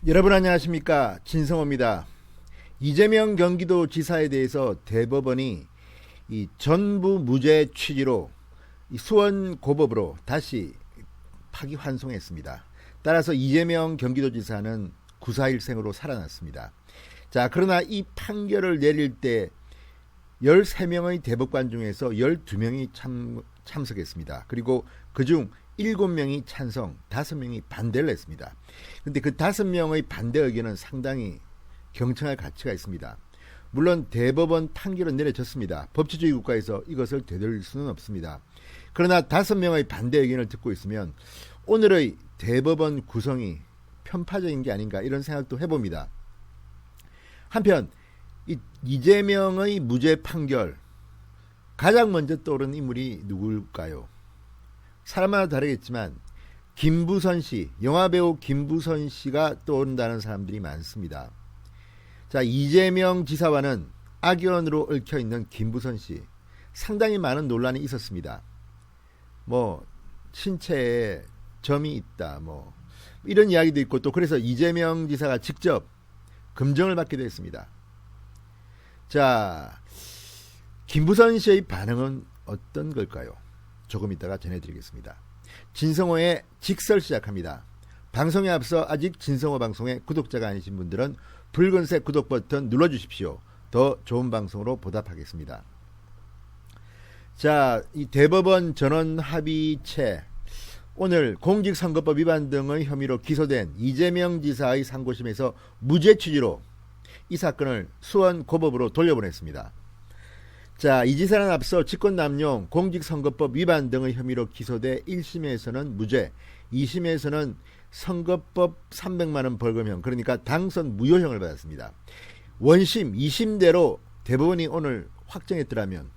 여러분 안녕하십니까, 진성호입니다. 이재명 경기도지사에 대해서 대법원이 이 전부 무죄 취지로 이 수원고법으로 다시 파기환송했습니다. 따라서 이재명 경기도지사는 구사일생으로 살아났습니다. 자, 그러나 이 판결을 내릴 때 13명의 대법관 중에서 12명이 참석했습니다. 그리고 그중 7명이 찬성, 5명이 반대를 했습니다. 그런데 그 5명의 반대 의견은 상당히 경청할 가치가 있습니다. 물론 대법원 판결은 내려졌습니다. 법치주의 국가에서 이것을 되돌릴 수는 없습니다. 그러나 5명의 반대 의견을 듣고 있으면 오늘의 대법원 구성이 편파적인 게 아닌가, 이런 생각도 해봅니다. 한편 이재명의 무죄 판결, 가장 먼저 떠오르는 인물이 누굴까요? 사람마다 다르겠지만 김부선 씨, 영화배우 김부선 씨가 떠오른다는 사람들이 많습니다. 자, 이재명 지사와는 악연으로 얽혀있는 김부선 씨, 상당히 많은 논란이 있었습니다. 신체에 점이 있다, 이런 이야기도 있고, 또 그래서 이재명 지사가 직접 금정을 받기도 했습니다. 자, 김부선 씨의 반응은 어떤 걸까요? 조금 이따가 전해드리겠습니다. 진성호의 직설 시작합니다. 방송에 앞서 아직 진성호 방송의 구독자가 아니신 분들은 붉은색 구독 버튼 눌러주십시오. 더 좋은 방송으로 보답하겠습니다. 자, 이 대법원 전원 합의체, 오늘 공직선거법 위반 등의 혐의로 기소된 이재명 지사의 상고심에서 무죄 취지로 이 사건을 수원고법으로 돌려보냈습니다. 자, 이 지사는 앞서 직권남용, 공직선거법 위반 등의 혐의로 기소돼 1심에서는 무죄, 2심에서는 선거법 300만원 벌금형, 그러니까 당선 무효형을 받았습니다. 원심, 2심대로 대법원이 오늘 확정했더라면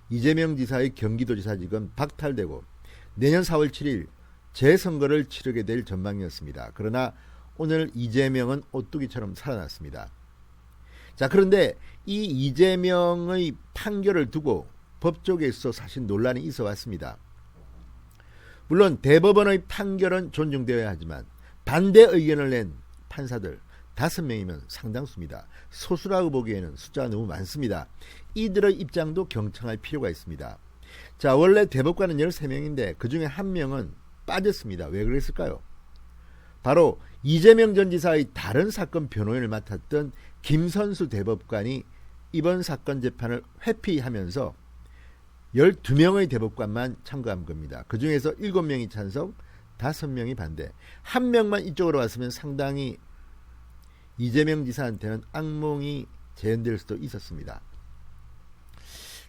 이재명 지사의 경기도지사직은 박탈되고 내년 4월 7일 재선거를 치르게 될 전망이었습니다. 그러나 오늘 이재명은 오뚜기처럼 살아났습니다. 자, 그런데 이 이재명의 판결을 두고 법조계에서 사실 논란이 있어 왔습니다. 물론 대법원의 판결은 존중되어야 하지만 반대 의견을 낸 판사들 5명이면 상당수입니다. 소수라고 보기에는 숫자가 너무 많습니다. 이들의 입장도 경청할 필요가 있습니다. 자, 원래 대법관은 13명인데 그 중에 1명은 빠졌습니다. 왜 그랬을까요? 바로 이재명 전 지사의 다른 사건 변호인을 맡았던 김선수 대법관이 이번 사건 재판을 회피하면서 12명의 대법관만 참가한 겁니다. 그 중에서 7명이 찬성, 5명이 반대. 1명만 이쪽으로 왔으면 상당히 이재명 지사한테는 악몽이 재현될 수도 있었습니다.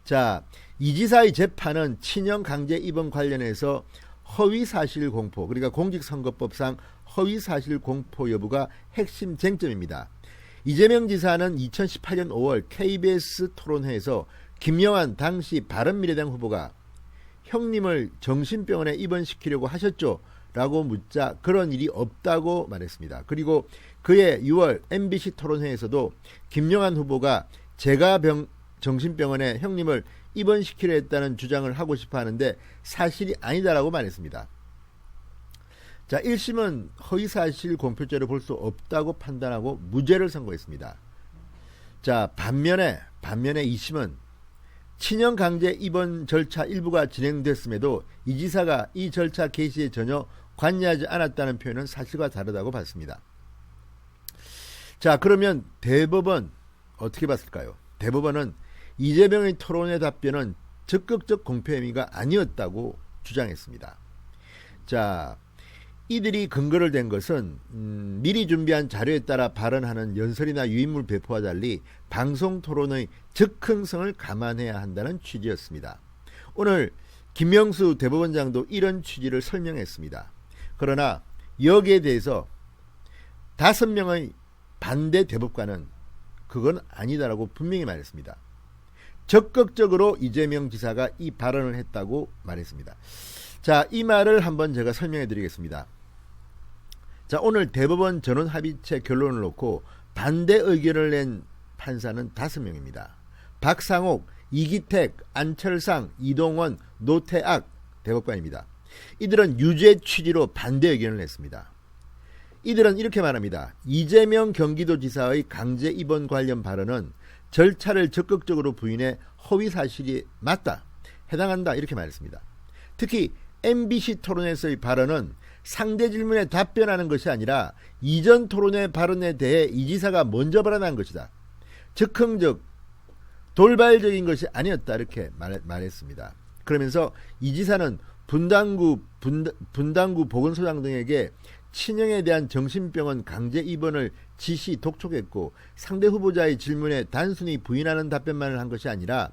자, 이 지사의 재판은 친형 강제 입원 관련해서 허위사실 공포, 그러니까 공직선거법상 허위사실 공포 여부가 핵심 쟁점입니다. 이재명 지사는 2018년 5월 KBS 토론회에서 김영환 당시 바른미래당 후보가 형님을 정신병원에 입원시키려고 하셨죠? 라고 묻자 그런 일이 없다고 말했습니다. 그리고 그해 6월 MBC 토론회에서도 김영환 후보가 제가 정신병원에 형님을 입원시키려 했다는 주장을 하고 싶어 하는데 사실이 아니다라고 말했습니다. 자, 1심은 허위사실 공표죄를 볼 수 없다고 판단하고 무죄를 선고했습니다. 자, 반면에 2심은 친형 강제 입원 절차 일부가 진행됐음에도 이 지사가 이 절차 개시에 전혀 관여하지 않았다는 표현은 사실과 다르다고 봤습니다. 자, 그러면 대법원 어떻게 봤을까요? 대법원은 이재명의 토론회 답변은 적극적 공표 행위가 아니었다고 주장했습니다. 자, 이들이 근거를 댄 것은 미리 준비한 자료에 따라 발언하는 연설이나 유인물 배포와 달리 방송 토론의 즉흥성을 감안해야 한다는 취지였습니다. 오늘 김명수 대법원장도 이런 취지를 설명했습니다. 그러나 여기에 대해서 5명의 반대 대법관은 그건 아니다라고 분명히 말했습니다. 적극적으로 이재명 지사가 이 발언을 했다고 말했습니다. 자, 이 말을 한번 제가 설명해 드리겠습니다. 자, 오늘 대법원 전원 합의체 결론을 놓고 반대 의견을 낸 판사는 5명입니다. 박상옥, 이기택, 안철상, 이동원, 노태악 대법관입니다. 이들은 유죄 취지로 반대 의견을 냈습니다. 이들은 이렇게 말합니다. 이재명 경기도지사의 강제 입원 관련 발언은 절차를 적극적으로 부인해 허위 사실이 맞다, 해당한다, 이렇게 말했습니다. 특히 MBC 토론에서의 발언은 상대 질문에 답변하는 것이 아니라 이전 토론회 발언에 대해 이 지사가 먼저 발언한 것이다. 즉흥적, 돌발적인 것이 아니었다, 이렇게 말했습니다. 그러면서 이 지사는 분당구 보건소장 등에게 친형에 대한 정신병원 강제 입원을 지시 독촉했고, 상대 후보자의 질문에 단순히 부인하는 답변만을 한 것이 아니라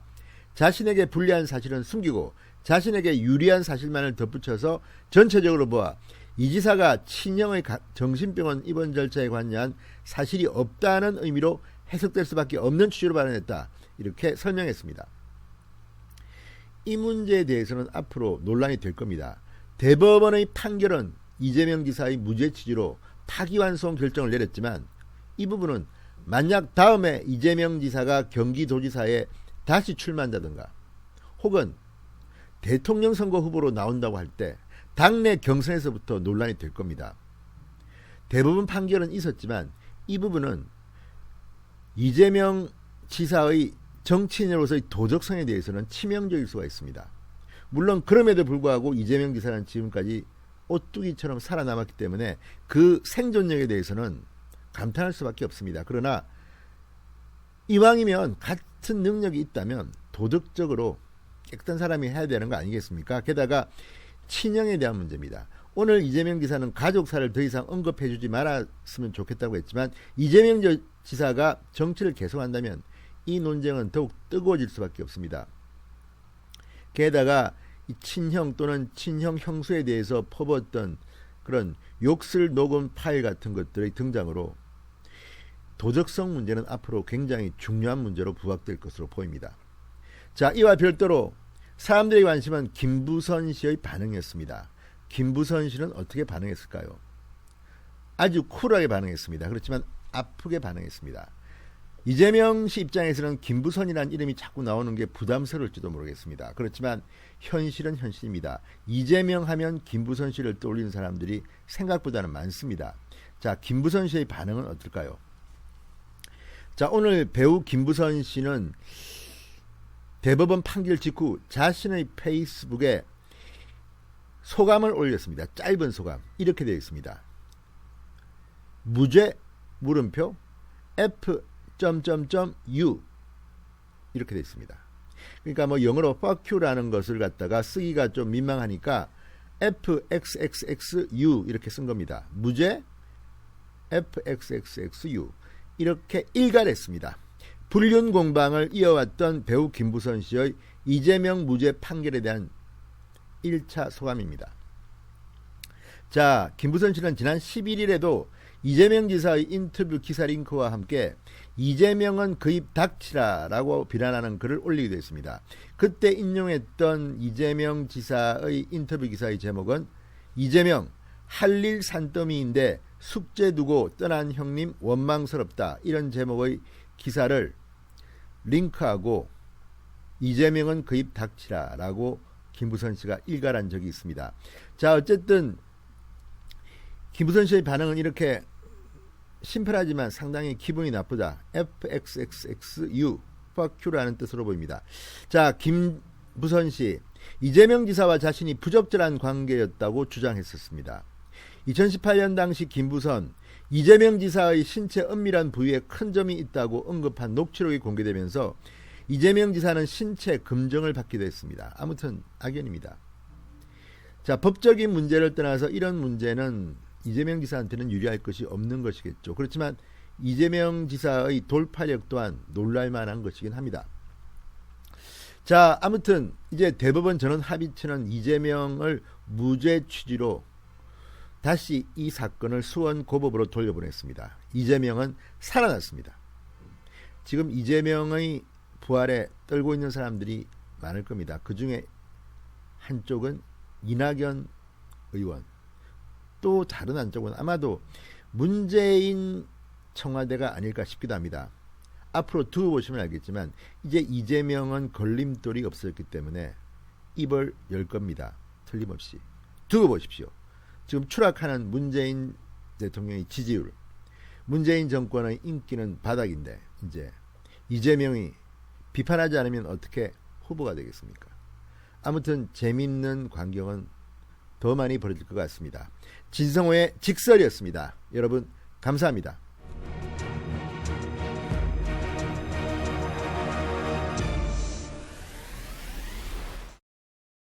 자신에게 불리한 사실은 숨기고 자신에게 유리한 사실만을 덧붙여서 전체적으로 보아 이 지사가 친형의 정신병원 입원 절차에 관여한 사실이 없다는 의미로 해석될 수밖에 없는 취지로 발언했다, 이렇게 설명했습니다. 이 문제에 대해서는 앞으로 논란이 될 겁니다. 대법원의 판결은 이재명 지사의 무죄 취지로 파기환송 결정을 내렸지만, 이 부분은 만약 다음에 이재명 지사가 경기도지사에 다시 출마한다든가 혹은 대통령 선거 후보로 나온다고 할 때 당내 경선에서부터 논란이 될 겁니다. 대법원 판결은 있었지만 이 부분은 이재명 지사의 정치인으로서의 도덕성에 대해서는 치명적일 수가 있습니다. 물론 그럼에도 불구하고 이재명 지사는 지금까지 오뚜기처럼 살아남았기 때문에 그 생존력에 대해서는 감탄할 수밖에 없습니다. 그러나 이왕이면 같은 능력이 있다면 도덕적으로 깨끗한 사람이 해야 되는 거 아니겠습니까? 게다가 친형에 대한 문제입니다. 오늘 이재명 지사는 가족사를 더 이상 언급해주지 말았으면 좋겠다고 했지만, 이재명 지사가 정치를 계속한다면 이 논쟁은 더욱 뜨거워질 수밖에 없습니다. 게다가 이 친형 또는 친형 형수에 대해서 퍼부었던 그런 욕설 녹음 파일 같은 것들의 등장으로 도덕성 문제는 앞으로 굉장히 중요한 문제로 부각될 것으로 보입니다. 자, 이와 별도로 사람들의 관심은 김부선 씨의 반응이었습니다. 김부선 씨는 어떻게 반응했을까요? 아주 쿨하게 반응했습니다. 그렇지만 아프게 반응했습니다. 이재명 씨 입장에서는 김부선이라는 이름이 자꾸 나오는 게 부담스러울지도 모르겠습니다. 그렇지만 현실은 현실입니다. 이재명 하면 김부선 씨를 떠올리는 사람들이 생각보다는 많습니다. 자, 김부선 씨의 반응은 어떨까요? 자, 오늘 배우 김부선 씨는 대법원 판결 직후 자신의 페이스북에 소감을 올렸습니다. 짧은 소감. 이렇게 되어 있습니다. 무죄 물음표 F.U 이렇게 되어 있습니다. 그러니까 뭐 영어로 fuck you라는 것을 갖다가 쓰기가 좀 민망하니까 FXXXU 이렇게 쓴 겁니다. 무죄 FXXXU 이렇게 일갈했습니다. 불륜 공방을 이어왔던 배우 김부선 씨의 이재명 무죄 판결에 대한 1차 소감입니다. 자, 김부선 씨는 지난 11일에도 이재명 지사의 인터뷰 기사 링크와 함께 이재명은 그 입 닥치라라고 비난하는 글을 올리기도 했습니다. 그때 인용했던 이재명 지사의 인터뷰 기사의 제목은 이재명 할 일 산더미인데 숙제 두고 떠난 형님 원망스럽다, 이런 제목의 기사를 링크하고 이재명은 그 입 닥치라라고 김부선 씨가 일갈한 적이 있습니다. 자, 어쨌든 김부선 씨의 반응은 이렇게 심플하지만 상당히 기분이 나쁘다. FXXXU fuck you라는 뜻으로 보입니다. 자, 김부선 씨, 이재명 지사와 자신이 부적절한 관계였다고 주장했었습니다. 2018년 당시 김부선, 이재명 지사의 신체 은밀한 부위에 큰 점이 있다고 언급한 녹취록이 공개되면서 이재명 지사는 신체 검정을 받기도 했습니다. 아무튼 악연입니다. 자, 법적인 문제를 떠나서 이런 문제는 이재명 지사한테는 유리할 것이 없는 것이겠죠. 그렇지만 이재명 지사의 돌파력 또한 놀랄만한 것이긴 합니다. 자, 아무튼 이제 대법원 전원 합의체는 이재명을 무죄 취지로 다시 이 사건을 수원 고법으로 돌려보냈습니다. 이재명은 살아났습니다. 지금 이재명의 부활에 떨고 있는 사람들이 많을 겁니다. 그 중에 한쪽은 이낙연 의원, 또 다른 한쪽은 아마도 문재인 청와대가 아닐까 싶기도 합니다. 앞으로 두고 보시면 알겠지만 이제 이재명은 걸림돌이 없었기 때문에 입을 열 겁니다. 틀림없이. 두고 보십시오. 지금 추락하는 문재인 대통령의 지지율, 문재인 정권의 인기는 바닥인데 이제 이재명이 비판하지 않으면 어떻게 후보가 되겠습니까? 아무튼 재밌는 광경은 더 많이 벌어질 것 같습니다. 진성호의 직설이었습니다. 여러분 감사합니다.